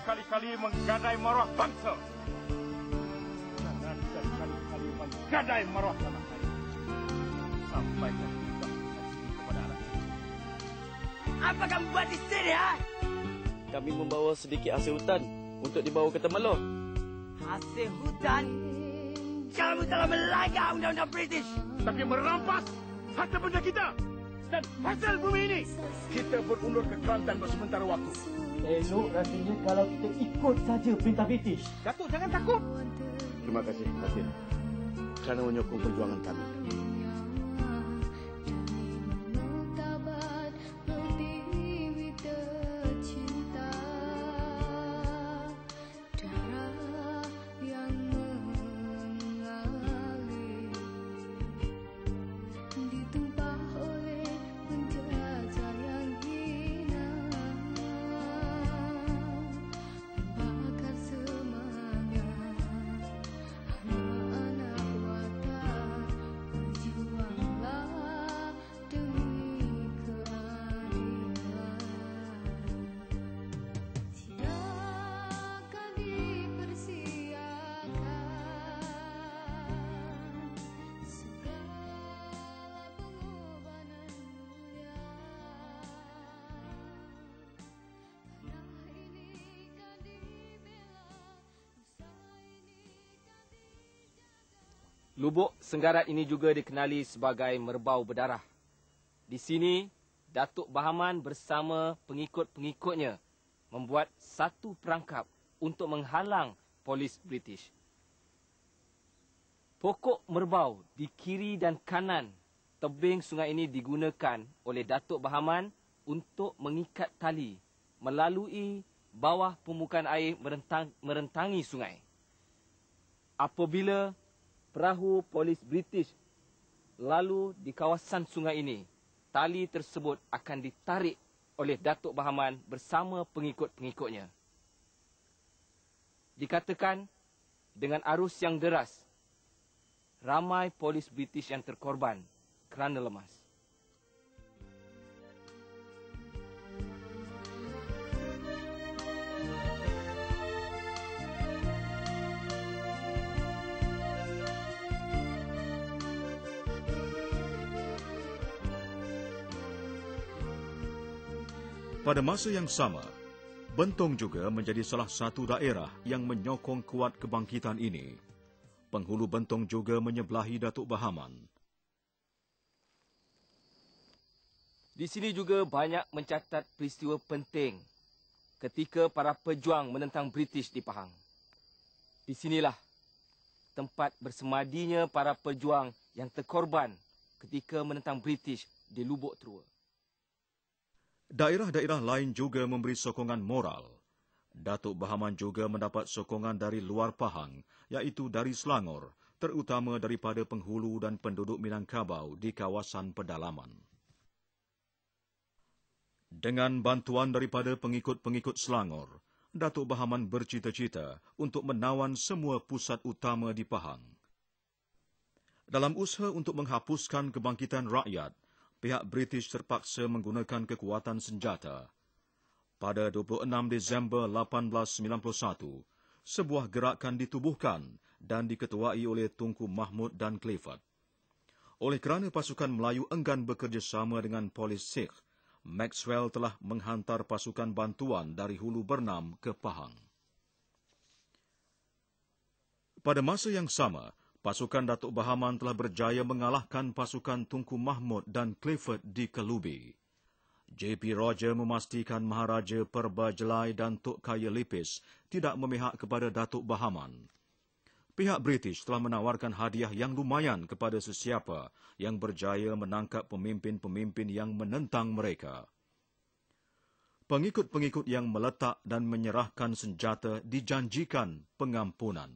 sekali-kali menggadai maruah bangsa. Jangan sekali-kali menggadai maruah tanah air. Sampaikan juga kepada anak. Apa kamu buat di sini, ha? Kami membawa sedikit hasil hutan untuk dibawa ke Temerloh. Hasil hutan? Kamu telah melanggar undang-undang British. Tapi merampas harta benda kita dan hasil bumi ini. Kita berundur ke Kelantan untuk sementara waktu. Elok rasanya kalau kita ikut saja perintah British. Datuk, jangan takut. Terima kasih, Nasir, kerana menyokong perjuangan kami. Lubuk Senggarat ini juga dikenali sebagai Merbau Berdarah. Di sini, Datuk Bahaman bersama pengikut-pengikutnya membuat satu perangkap untuk menghalang polis British. Pokok merbau di kiri dan kanan tebing sungai ini digunakan oleh Datuk Bahaman untuk mengikat tali melalui bawah permukaan air merentangi sungai. Apabila perahu polis British lalu di kawasan sungai ini, tali tersebut akan ditarik oleh Datuk Bahaman bersama pengikut-pengikutnya. Dikatakan dengan arus yang deras, ramai polis British yang terkorban kerana lemas. Pada masa yang sama, Bentong juga menjadi salah satu daerah yang menyokong kuat kebangkitan ini. Penghulu Bentong juga menyebelahi Datuk Bahaman. Di sini juga banyak mencatat peristiwa penting ketika para pejuang menentang British di Pahang. Di sinilah tempat bersemadinya para pejuang yang terkorban ketika menentang British di Lubuk Terua. Daerah-daerah lain juga memberi sokongan moral. Datuk Bahaman juga mendapat sokongan dari luar Pahang, iaitu dari Selangor, terutama daripada penghulu dan penduduk Minangkabau di kawasan pedalaman. Dengan bantuan daripada pengikut-pengikut Selangor, Datuk Bahaman bercita-cita untuk menawan semua pusat utama di Pahang. Dalam usaha untuk menghapuskan kebangkitan rakyat, pihak British terpaksa menggunakan kekuatan senjata. Pada 26 Disember 1891, sebuah gerakan ditubuhkan dan diketuai oleh Tunku Mahmud dan Clifford. Oleh kerana pasukan Melayu enggan bekerjasama dengan polis Sikh, Maxwell telah menghantar pasukan bantuan dari Hulu Bernam ke Pahang. Pada masa yang sama, pasukan Datuk Bahaman telah berjaya mengalahkan pasukan Tunku Mahmud dan Clifford di Kelubi. J.P. Roger memastikan Maharaja Perba Jelai dan Tok Kaya Lipis tidak memihak kepada Datuk Bahaman. Pihak British telah menawarkan hadiah yang lumayan kepada sesiapa yang berjaya menangkap pemimpin-pemimpin yang menentang mereka. Pengikut-pengikut yang meletak dan menyerahkan senjata dijanjikan pengampunan.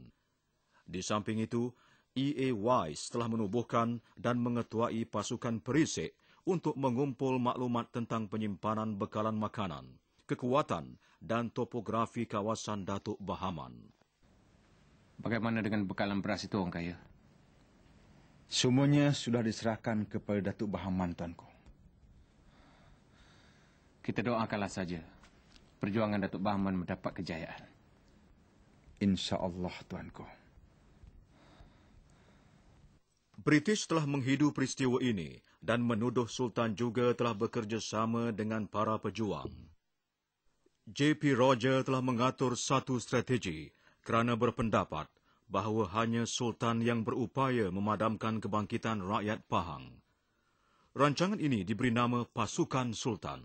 Di samping itu, E.A. Wise telah menubuhkan dan mengetuai pasukan perisik untuk mengumpul maklumat tentang penyimpanan bekalan makanan, kekuatan dan topografi kawasan Datuk Bahaman. Bagaimana dengan bekalan beras itu, Orang Kaya? Semuanya sudah diserahkan kepada Datuk Bahaman, Tuanku. Kita doakanlah saja perjuangan Datuk Bahman mendapat kejayaan. InsyaAllah, Tuanku. British telah menghidu peristiwa ini dan menuduh Sultan juga telah bekerjasama dengan para pejuang. J.P. Roger telah mengatur satu strategi kerana berpendapat bahawa hanya Sultan yang berupaya memadamkan kebangkitan rakyat Pahang. Rancangan ini diberi nama Pasukan Sultan.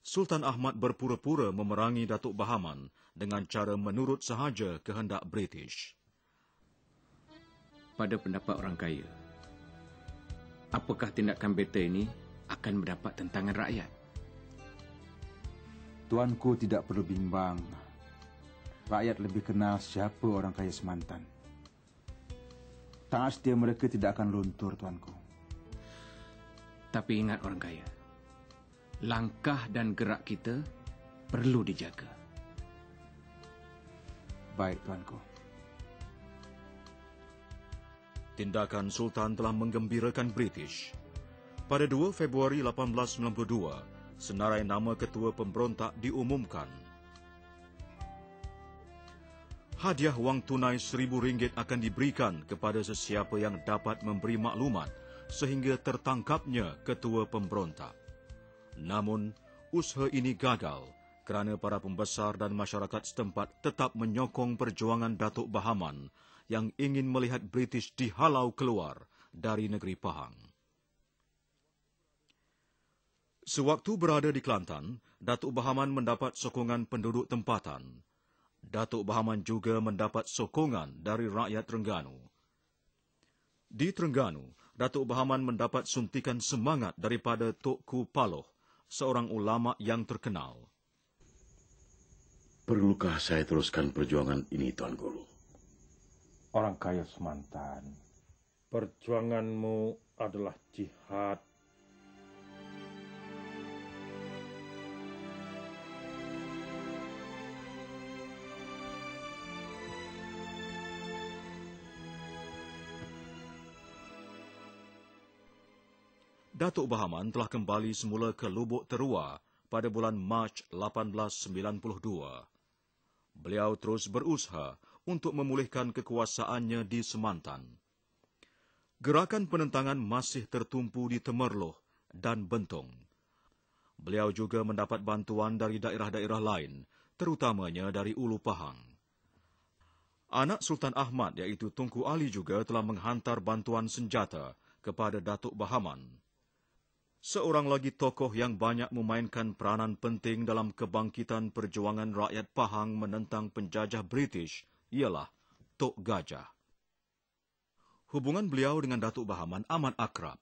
Sultan Ahmad berpura-pura memerangi Datuk Bahaman dengan cara menurut sahaja kehendak British. Pada pendapat orang kaya, apakah tindakan beta ini akan mendapat tentangan rakyat? Tuanku tidak perlu bimbang. Rakyat lebih kenal siapa orang kaya Semantan. Tangan setia mereka tidak akan luntur, Tuanku. Tapi ingat orang kaya, langkah dan gerak kita perlu dijaga. Baik, Tuanku. Tindakan Sultan telah menggembirakan British. Pada 2 Februari 1892, senarai nama ketua pemberontak diumumkan. Hadiah wang tunai RM1,000 akan diberikan kepada sesiapa yang dapat memberi maklumat sehingga tertangkapnya ketua pemberontak. Namun, usaha ini gagal kerana para pembesar dan masyarakat setempat tetap menyokong perjuangan Datuk Bahaman yang ingin melihat British dihalau keluar dari negeri Pahang. Sewaktu berada di Kelantan, Datuk Bahaman mendapat sokongan penduduk tempatan. Datuk Bahaman juga mendapat sokongan dari rakyat Terengganu. Di Terengganu, Datuk Bahaman mendapat suntikan semangat daripada Tok Ku Paloh, seorang ulama yang terkenal. Perlukah saya teruskan perjuangan ini, Tuan Guru? Orang kaya Semantan, perjuanganmu adalah jihad. Datuk Bahaman telah kembali semula ke Lubuk Terua pada bulan Mac 1892. Beliau terus berusaha untuk memulihkan kekuasaannya di Semantan. Gerakan penentangan masih tertumpu di Temerloh dan Bentong. Beliau juga mendapat bantuan dari daerah-daerah lain, terutamanya dari Ulu Pahang. Anak Sultan Ahmad iaitu Tunku Ali juga telah menghantar bantuan senjata kepada Datuk Bahaman. Seorang lagi tokoh yang banyak memainkan peranan penting dalam kebangkitan perjuangan rakyat Pahang menentang penjajah British ialah Tok Gajah. Hubungan beliau dengan Datuk Bahaman amat akrab.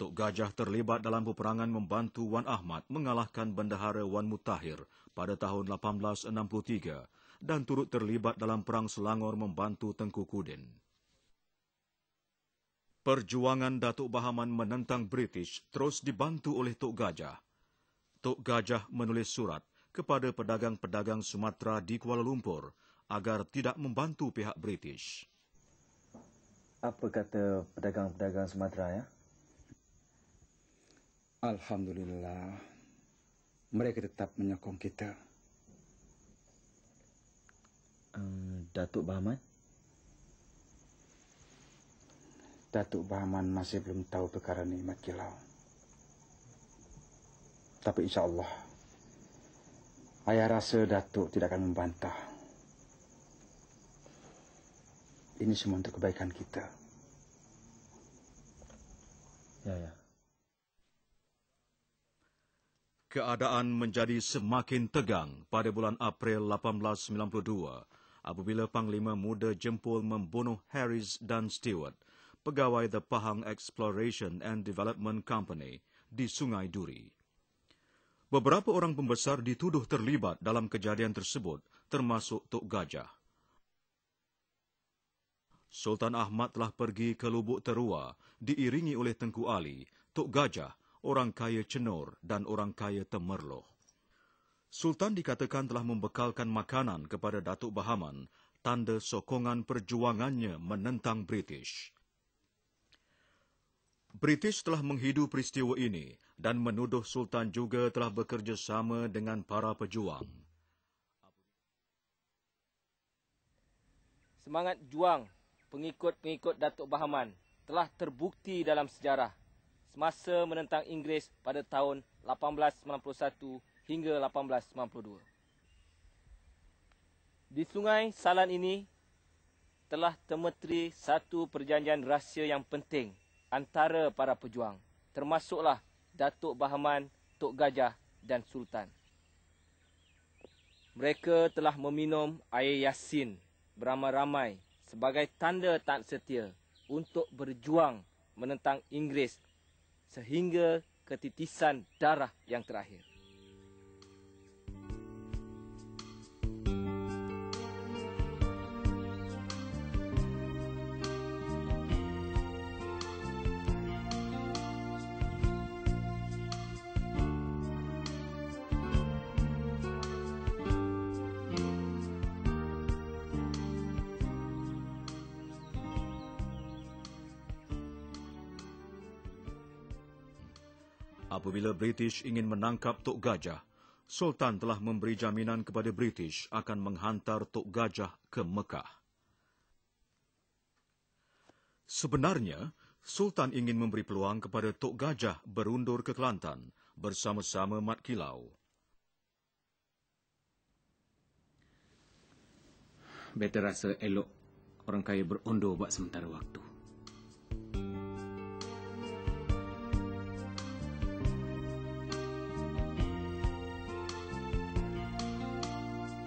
Tok Gajah terlibat dalam peperangan membantu Wan Ahmad mengalahkan Bendahara Wan Mutahir pada tahun 1863 dan turut terlibat dalam Perang Selangor membantu Tengku Kudin. Perjuangan Datuk Bahaman menentang British terus dibantu oleh Tok Gajah. Tok Gajah menulis surat kepada pedagang-pedagang Sumatera di Kuala Lumpur agar tidak membantu pihak British. Apa kata pedagang-pedagang Sumatera, ya? Alhamdulillah, mereka tetap menyokong kita. Datuk Bahaman? Datuk Bahaman masih belum tahu perkara ni, Mat Kilau. Tapi insya-Allah, ayah rasa Datuk tidak akan membantah. Ini semua untuk kebaikan kita. Ya. Keadaan menjadi semakin tegang pada bulan April 1892 apabila Panglima Muda Jempol membunuh Harris dan Stewart, pegawai The Pahang Exploration and Development Company di Sungai Duri. Beberapa orang pembesar dituduh terlibat dalam kejadian tersebut, termasuk Tok Gajah. Sultan Ahmad telah pergi ke Lubuk Terua, diiringi oleh Tengku Ali, Tok Gajah, orang kaya Cenor dan orang kaya Temerloh. Sultan dikatakan telah membekalkan makanan kepada Datuk Bahaman, tanda sokongan perjuangannya menentang British. British telah menghidu peristiwa ini dan menuduh Sultan juga telah bekerjasama dengan para pejuang. Semangat juang pengikut-pengikut Datuk Bahaman telah terbukti dalam sejarah semasa menentang Inggeris pada tahun 1891 hingga 1892. Di Sungai Salan ini telah termeteri satu perjanjian rahsia yang penting antara para pejuang, termasuklah Datuk Bahaman, Tok Gajah dan Sultan. Mereka telah meminum air Yasin beramai-ramai sebagai tanda taat setia untuk berjuang menentang Inggeris sehingga ketitisan darah yang terakhir. Apabila British ingin menangkap Tok Gajah, Sultan telah memberi jaminan kepada British akan menghantar Tok Gajah ke Mekah. Sebenarnya, Sultan ingin memberi peluang kepada Tok Gajah berundur ke Kelantan bersama-sama Mat Kilau. Beta rasa elok orang kaya berundur buat sementara waktu.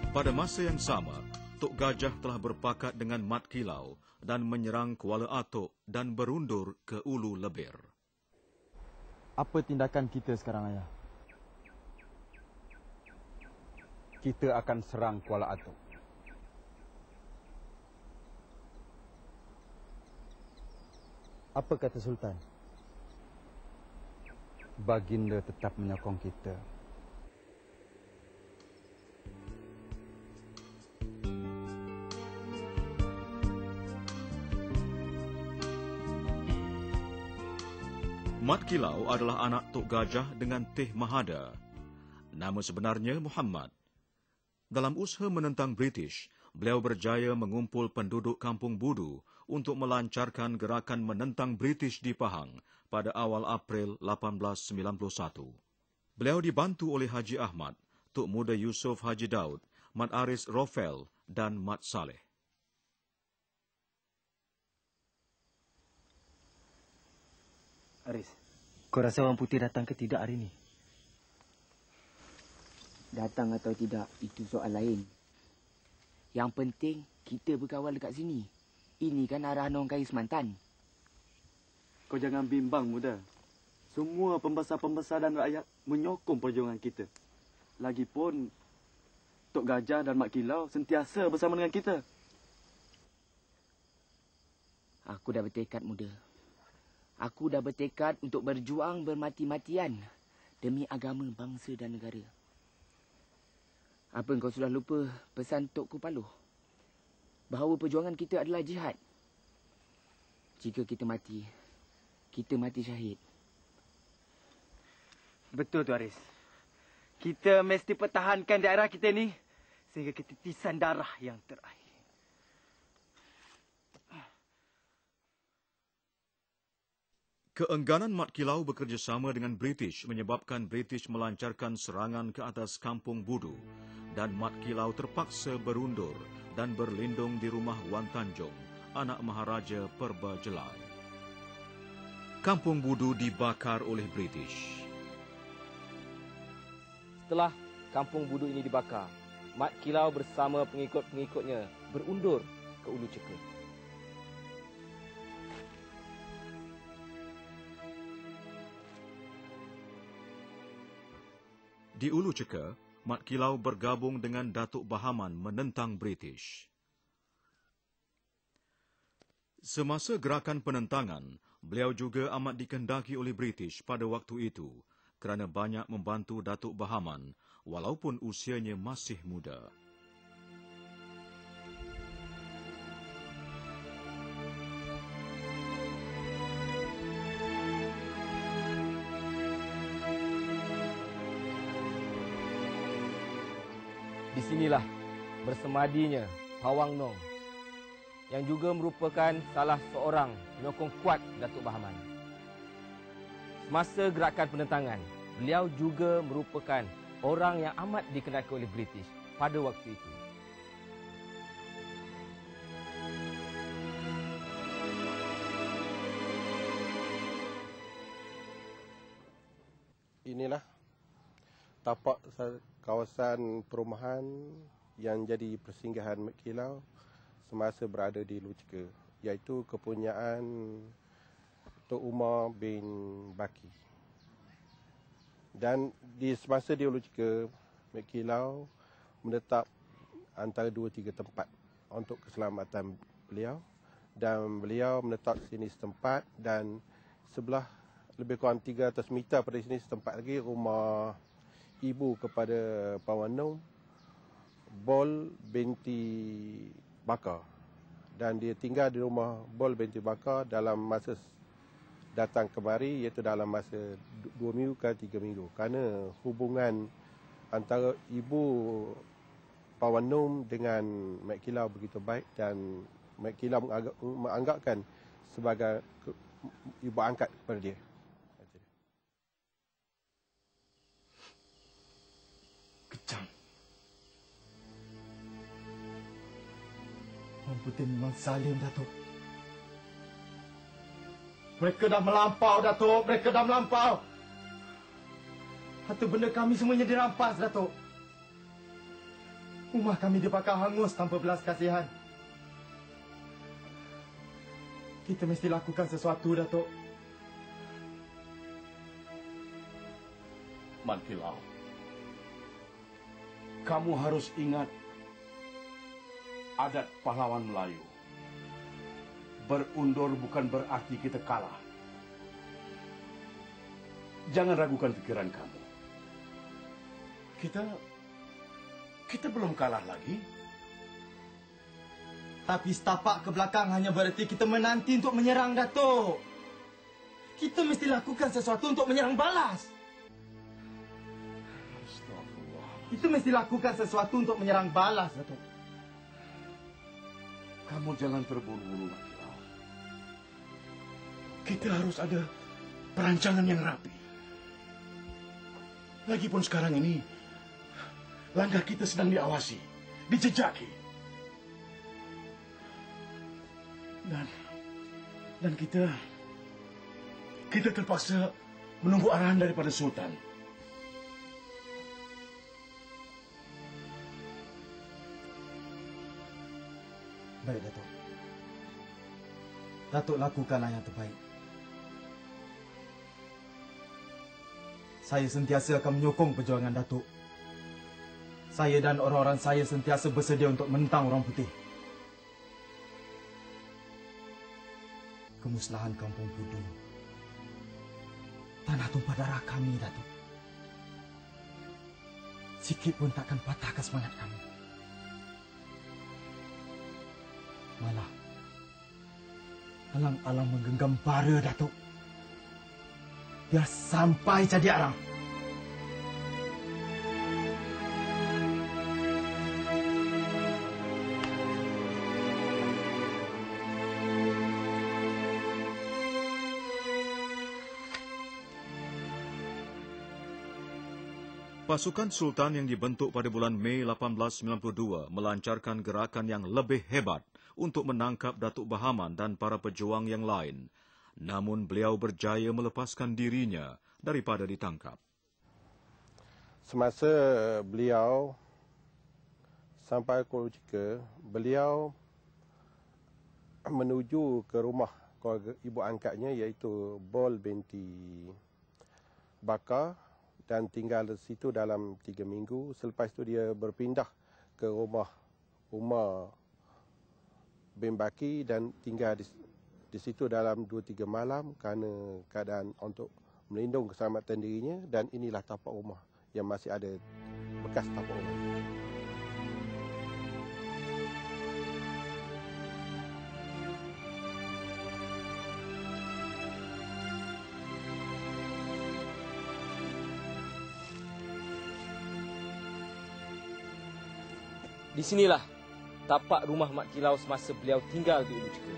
Pada masa yang sama, Tok Gajah telah berpakat dengan Mat Kilau dan menyerang Kuala Atok dan berundur ke Ulu Lebir. Apa tindakan kita sekarang, Ayah? Kita akan serang Kuala Atok. Apa kata Sultan? Baginda tetap menyokong kita. Mat Kilau adalah anak Tok Gajah dengan Teh Mahada. Nama sebenarnya Muhammad. Dalam usaha menentang British, beliau berjaya mengumpul penduduk Kampung Budu untuk melancarkan gerakan menentang British di Pahang pada awal April 1891. Beliau dibantu oleh Haji Ahmad, Tok Muda Yusof Haji Daud, Mat Aris Rofel dan Mat Saleh. Aris, kau rasa orang putih datang ke tidak hari ini? Datang atau tidak, itu soal lain. Yang penting, kita berkawal dekat sini. Ini kan arahan orang kaya Semantan. Kau jangan bimbang, Muda. Semua pembesar-pembesar dan rakyat menyokong perjuangan kita. Lagipun, Tok Gajah dan Mat Kilau sentiasa bersama dengan kita. Aku dah bertekad, Muda. Aku dah bertekad untuk berjuang bermati-matian demi agama, bangsa dan negara. Apa engkau sudah lupa pesan Tok Kupaloh? Bahawa perjuangan kita adalah jihad. Jika kita mati syahid. Betul tu, Aris. Kita mesti pertahankan daerah kita ni sehingga ketitisan darah yang terakhir. Keengganan Mat Kilau bekerjasama dengan British menyebabkan British melancarkan serangan ke atas Kampung Budu dan Mat Kilau terpaksa berundur dan berlindung di rumah Wan Tanjung, anak Maharaja Perba Jelai. Kampung Budu dibakar oleh British. Setelah Kampung Budu ini dibakar, Mat Kilau bersama pengikut-pengikutnya berundur ke Ulu Ceka. Di Ulu Ceka, Mat Kilau bergabung dengan Datuk Bahaman menentang British. Semasa gerakan penentangan, beliau juga amat dikehendaki oleh British pada waktu itu kerana banyak membantu Datuk Bahaman walaupun usianya masih muda. Di sinilah bersemadinya Pawang Nong yang juga merupakan salah seorang penyokong kuat Datuk Bahaman. Semasa gerakan penentangan, beliau juga merupakan orang yang amat dikenali oleh British pada waktu itu. Inilah tapak kawasan perumahan yang jadi persinggahan Mat Kilau semasa berada di Lucika, iaitu kepunyaan Tok Umar bin Baki. Dan di semasa di Lucika, Mat Kilau menetap antara 2-3 tempat untuk keselamatan beliau, dan beliau menetap sini setempat, dan sebelah lebih kurang 300 meter pada sini setempat lagi rumah ibu kepada Pawang Nong, Bol binti Bakar. Dan dia tinggal di rumah Bol binti Bakar dalam masa datang kemari, iaitu dalam masa 2 minggu ke 3 minggu. Kerana hubungan antara ibu Pawang Nong dengan Mat Kilau begitu baik, dan Mat Kilau menganggapkan sebagai ibu angkat kepada dia. Kejam. Orang Putih memang zalim, Datuk. Mereka dah melampau, Datuk. Mereka dah melampau. Harta benda kami semuanya dirampas, Datuk. Rumah kami dibakar hangus tanpa belas kasihan. Kita mesti lakukan sesuatu, Datuk. Man Kilau, kamu harus ingat adat pahlawan Melayu. Berundur bukan berarti kita kalah. Jangan ragukan pikiran kamu. Kita belum kalah lagi. Tapi setapak ke belakang hanya berarti kita menanti untuk menyerang, Datuk. Kita mesti lakukan sesuatu untuk menyerang balas. Kita mesti lakukan sesuatu untuk menyerang balas, Datuk. Kamu jangan terburu-buru, Man Kilau. Kita harus ada perancangan yang rapi. Lagipun sekarang ini, langkah kita sedang diawasi, dijejaki. Dan kita terpaksa menunggu arahan daripada Sultan. Baik, Datuk. Datuk lakukanlah yang terbaik. Saya sentiasa akan menyokong perjuangan Datuk. Saya dan orang-orang saya sentiasa bersedia untuk menentang orang putih. Kemusnahan kampung Pudu, tanah tumpah darah kami, Datuk. Sikit pun takkan patahkan semangat kami. Malah, alang-alang menggenggam bara, Datuk. Biar sampai jadi arang. Pasukan Sultan yang dibentuk pada bulan Mei 1892 melancarkan gerakan yang lebih hebat untuk menangkap Datuk Bahaman dan para pejuang yang lain. Namun beliau berjaya melepaskan dirinya daripada ditangkap. Semasa beliau sampai ke Lucika, beliau menuju ke rumah keluarga ibu angkatnya, iaitu Bol binti Bakar, dan tinggal di situ dalam 3 minggu. Selepas itu dia berpindah ke rumah Umar bin Baki dan tinggal di situ dalam 2-3 malam kerana keadaan untuk melindung keselamatan dirinya. Dan inilah tapak rumah yang masih ada bekas tapak rumah. Di sinilah tapak rumah Mat Kilau semasa beliau tinggal di Ulu Ceka.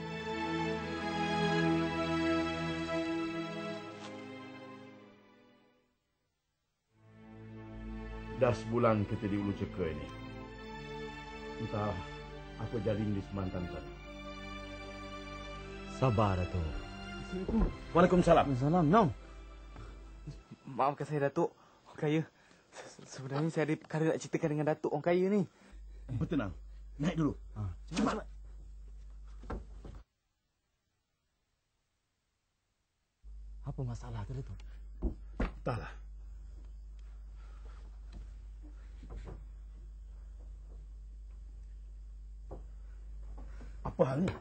Dah sebulan kita di Ulu Ceka ini. Entah apa jadi di Semantan sana. Sabar, Datuk. Waalaikumsalam. Salam, Nom. Maafkan saya, Datuk. Orang kaya. Sebenarnya saya ada perkara nak ceritakan dengan Datuk orang kaya ni. Bertenang. Naik dulu. Cepat. Apa masalah tu, Datuk? Entahlah. Apa hal ni?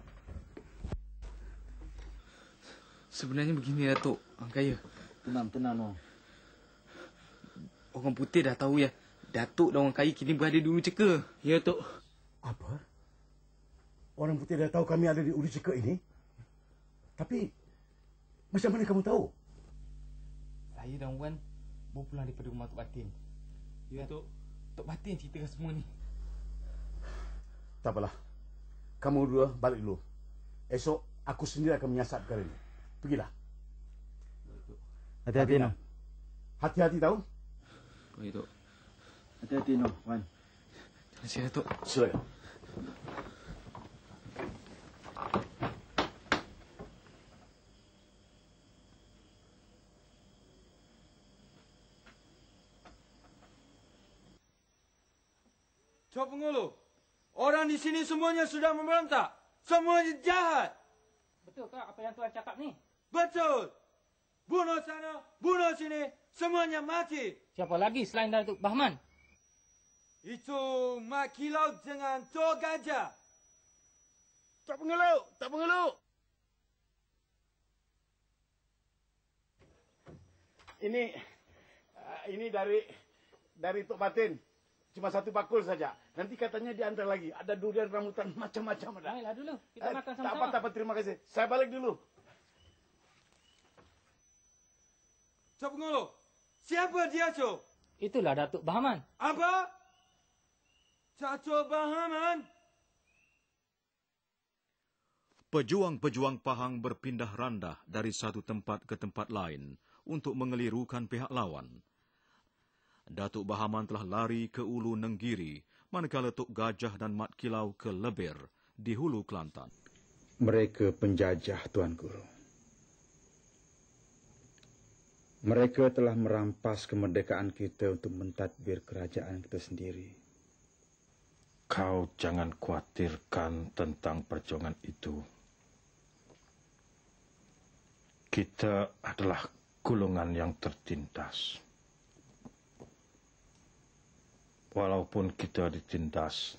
Sebenarnya begini, Datuk. Orang kaya. Tenang, Nom. Orang putih dah tahu ya. Datuk dan orang kaya kini berada di Ulu Ceka. Ya, Tok. Apa? Orang putih dah tahu kami ada di Ulu Ceka ini? Tapi, macam mana kamu tahu? Saya dan Wan baru pulang daripada rumah Tok Batin. Ya, Tok. Tok Batin ceritakan semua ni. Tak apalah. Kamu dua balik dulu. Esok, aku sendiri akan menyiasat perkara ini. Pergilah. Hati-hati, Nom. Hati-hati tahu? Baik, Tok. Hati-hati, Nom. Wan. Terima kasih, Datuk. Silakan. Cok Pengulu, orang di sini semuanya sudah memberontak. Semuanya jahat. Betul ke apa yang Tuan cakap ni? Betul. Bunuh sana, bunuh sini, semuanya mati. Siapa lagi selain Datuk Bahman? Itu Mat Kilau dengan Tok Gajah. Tak pengeluh. Ini dari Tok Batin. Cuma satu bakul saja. Nanti katanya diantar lagi. Ada durian rambutan macam-macam ada. Baiklah dulu. Kita makan Tak sama-sama. apa. Terima kasih. Saya balik dulu. Cok Pengulu, siapa dia, Cok? Itulah Datuk Bahman. Apa? Cok Bahman? Pejuang-pejuang Pahang berpindah randah dari satu tempat ke tempat lain untuk mengelirukan pihak lawan. Datuk Bahaman telah lari ke Ulu Nenggiri, manakala Tok Gajah dan Mat Kilau ke Lebir di Hulu Kelantan. Mereka penjajah, Tuan Guru. Mereka telah merampas kemerdekaan kita untuk mentadbir kerajaan kita sendiri. Kau jangan khawatirkan tentang perjuangan itu. Kita adalah golongan yang tertindas. Walaupun kita ditindas,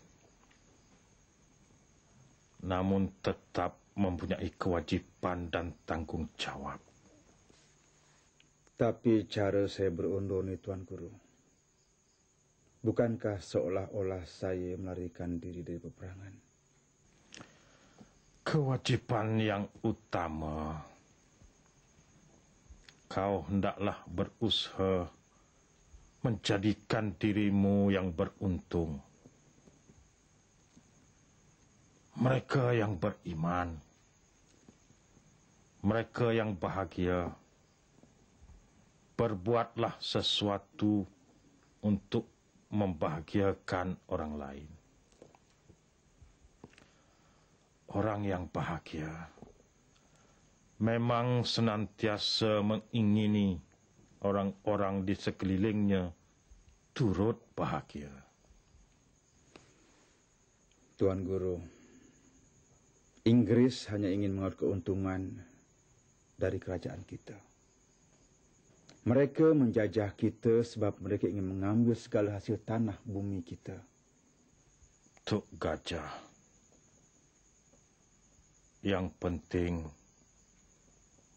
namun tetap mempunyai kewajiban dan tanggung jawab. Tapi cara saya berundur ni, Tuan Guru, bukankah seolah-olah saya melarikan diri dari peperangan? Kewajiban yang utama, kau hendaklah berusaha menjadikan dirimu yang beruntung. Mereka yang beriman, mereka yang bahagia, berbuatlah sesuatu untuk membahagiakan orang lain. Orang yang bahagia memang senantiasa mengingini orang-orang di sekelilingnya turut bahagia. Tuan Guru, Inggris hanya ingin mengambil keuntungan dari kerajaan kita. Mereka menjajah kita sebab mereka ingin mengambil segala hasil tanah bumi kita. Tok Gajah, yang penting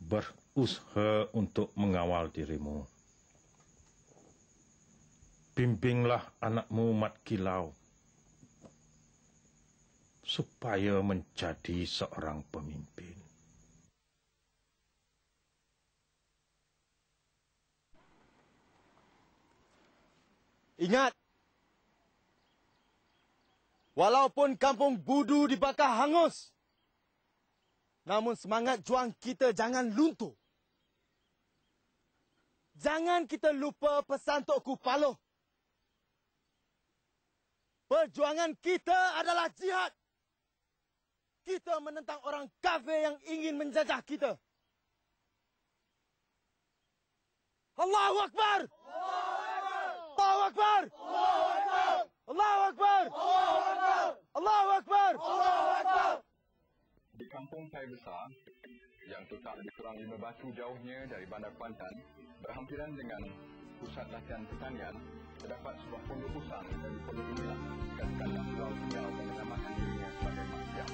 berusaha untuk mengawal dirimu. Bimbinglah anakmu Mat Kilau supaya menjadi seorang pemimpin. Ingat, Walaupun kampung Budu dibakar hangus, namun semangat juang kita jangan luntur. Jangan kita lupa pesan Tok Ku Paloh. Perjuangan kita adalah jihad. Kita menentang orang kafir yang ingin menjajah kita. Allahu Akbar! Allahu Akbar! Allahu Akbar! Allahu Akbar! Di kampung saya besar, yang terletak lebih kurang 5 batu jauhnya dari Bandar Kuantan, berhampiran dengan pusat latihan pertanian, terdapat sebuah pondok pusang dan di pondok inilah sekali-kali Pulau Riau menamakan dirinya sebagai Mak Siam.